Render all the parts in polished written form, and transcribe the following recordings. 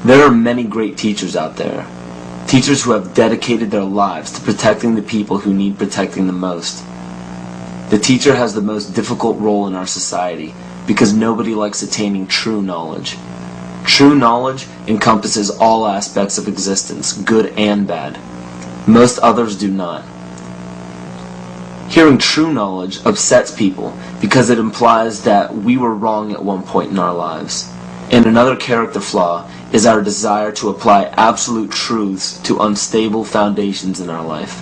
There are many great teachers out there. Teachers who have dedicated their lives to protecting the people who need protecting the most. The teacher has the most difficult role in our society because nobody likes attaining true knowledge. True knowledge encompasses all aspects of existence, good and bad. Most others do not. Hearing true knowledge upsets people because it implies that we were wrong at one point in our lives. And another character flaw is our desire to apply absolute truths to unstable foundations in our life.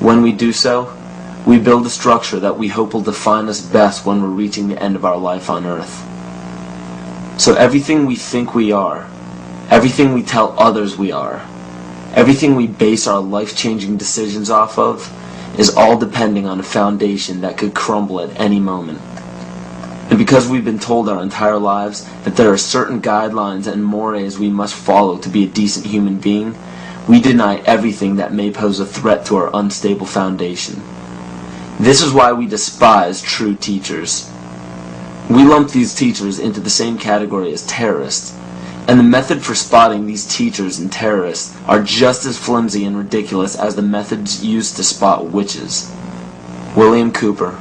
When we do so, we build a structure that we hope will define us best when we're reaching the end of our life on earth. So everything we think we are, everything we tell others we are, everything we base our life-changing decisions off of, is all depending on a foundation that could crumble at any moment. And because we've been told our entire lives that there are certain guidelines and mores we must follow to be a decent human being, we deny everything that may pose a threat to our unstable foundation. This is why we despise true teachers. We lump these teachers into the same category as terrorists, and the method for spotting these teachers and terrorists are just as flimsy and ridiculous as the methods used to spot witches. William Cooper,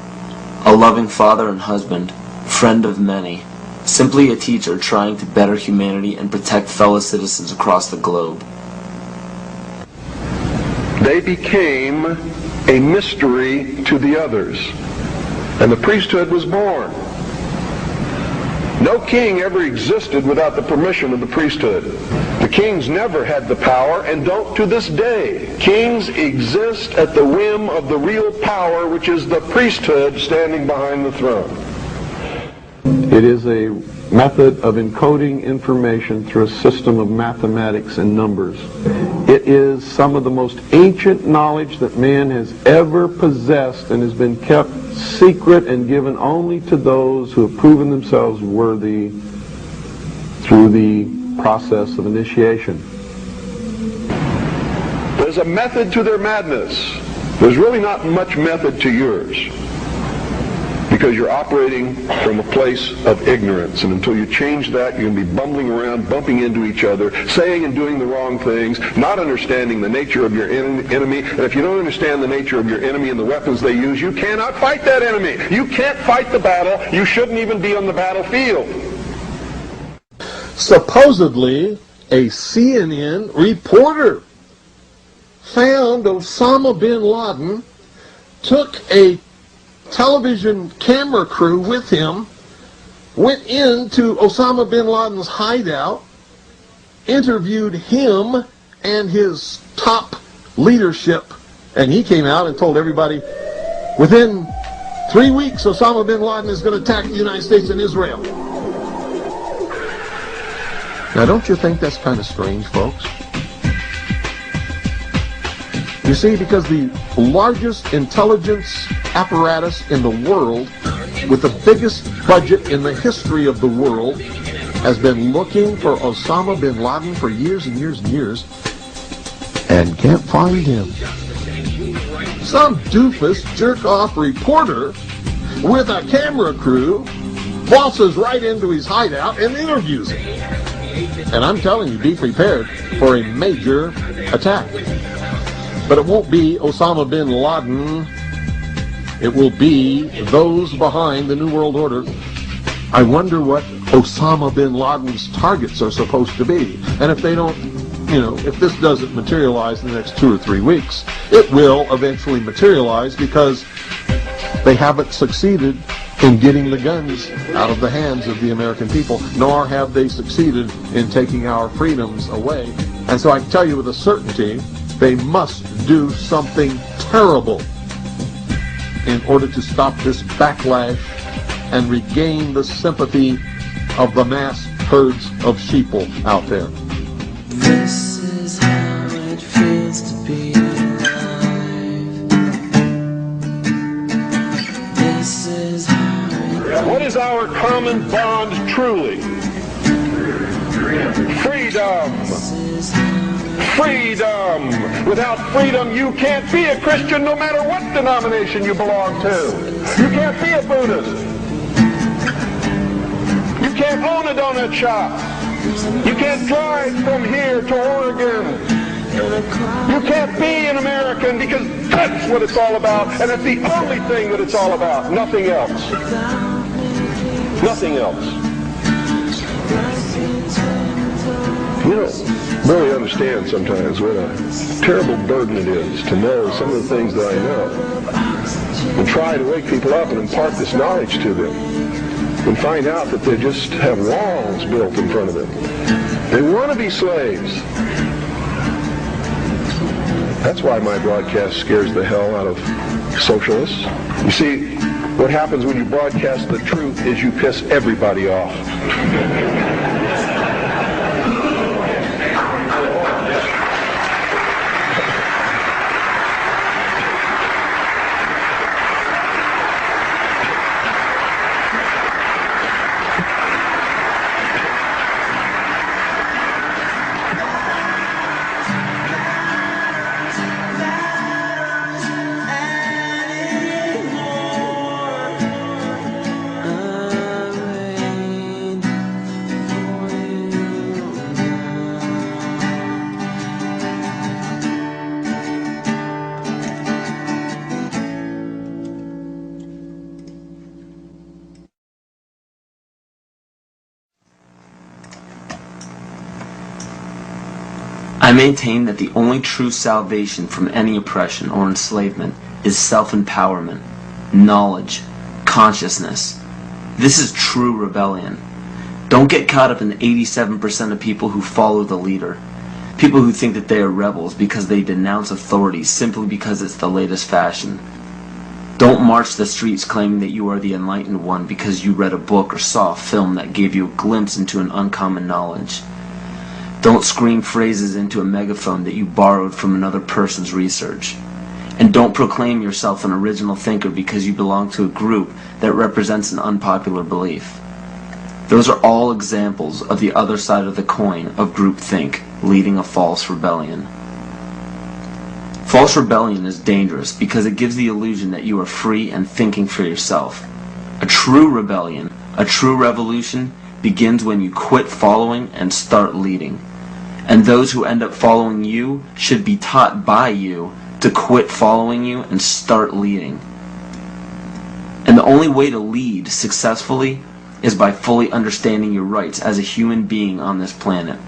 a loving father and husband, friend of many, simply a teacher trying to better humanity and protect fellow citizens across the globe. They became a mystery to the others, and the priesthood was born. No king ever existed without the permission of the priesthood. The kings never had the power and don't to this day. Kings exist at the whim of the real power, which is the priesthood standing behind the throne. It is a method of encoding information through a system of mathematics and numbers. It is some of the most ancient knowledge that man has ever possessed and has been kept secret and given only to those who have proven themselves worthy through the process of initiation. There's a method to their madness. There's really not much method to yours, because you're operating from a place of ignorance, and until you change that, you're going to be bumbling around, bumping into each other, saying and doing the wrong things, not understanding the nature of your enemy. And if you don't understand the nature of your enemy and the weapons they use, you cannot fight that enemy. You can't fight the battle. You shouldn't even be on the battlefield. Supposedly, a CNN reporter found Osama bin Laden, took a television camera crew with him, went into Osama bin Laden's hideout, interviewed him and his top leadership, and he came out and told everybody, within 3 weeks Osama bin Laden is going to attack the United States and Israel. Now, don't you think that's kind of strange, folks? You see, because the largest intelligence apparatus in the world, with the biggest budget in the history of the world, has been looking for Osama bin Laden for years and years and years, and can't find him. Some doofus jerk-off reporter with a camera crew waltzes right into his hideout and interviews him. And I'm telling you, be prepared for a major attack. But it won't be Osama bin Laden. It will be those behind the New World Order. I wonder what Osama bin Laden's targets are supposed to be. And if they don't, if this doesn't materialize in the next 2 or 3 weeks, it will eventually materialize, because they haven't succeeded in getting the guns out of the hands of the American people, nor have they succeeded in taking our freedoms away. And so I can tell you with a certainty, they must do something terrible in order to stop this backlash and regain the sympathy of the mass herds of sheeple out there. This is how it feels to be alive. This is how it... What is our common bond truly? Freedom. Freedom. Without freedom, you can't be a Christian no matter what denomination you belong to. You can't be a Buddhist. You can't own a donut shop. You can't drive from here to Oregon. You can't be an American because that's what it's all about, and it's the only thing that it's all about. Nothing else. Nothing else. You don't really understand sometimes what a terrible burden it is to know some of the things that I know, and try to wake people up and impart this knowledge to them, and find out that they just have walls built in front of them. They want to be slaves. That's why my broadcast scares the hell out of socialists. You see, what happens when you broadcast the truth is you piss everybody off. I maintain that the only true salvation from any oppression or enslavement is self-empowerment, knowledge, consciousness. This is true rebellion. Don't get caught up in the 87% of people who follow the leader. People who think that they are rebels because they denounce authority simply because it's the latest fashion. Don't march the streets claiming that you are the enlightened one because you read a book or saw a film that gave you a glimpse into an uncommon knowledge. Don't scream phrases into a megaphone that you borrowed from another person's research. And don't proclaim yourself an original thinker because you belong to a group that represents an unpopular belief. Those are all examples of the other side of the coin of groupthink, leading a false rebellion. False rebellion is dangerous because it gives the illusion that you are free and thinking for yourself. A true rebellion, a true revolution, begins when you quit following and start leading. And those who end up following you should be taught by you to quit following you and start leading. And the only way to lead successfully is by fully understanding your rights as a human being on this planet.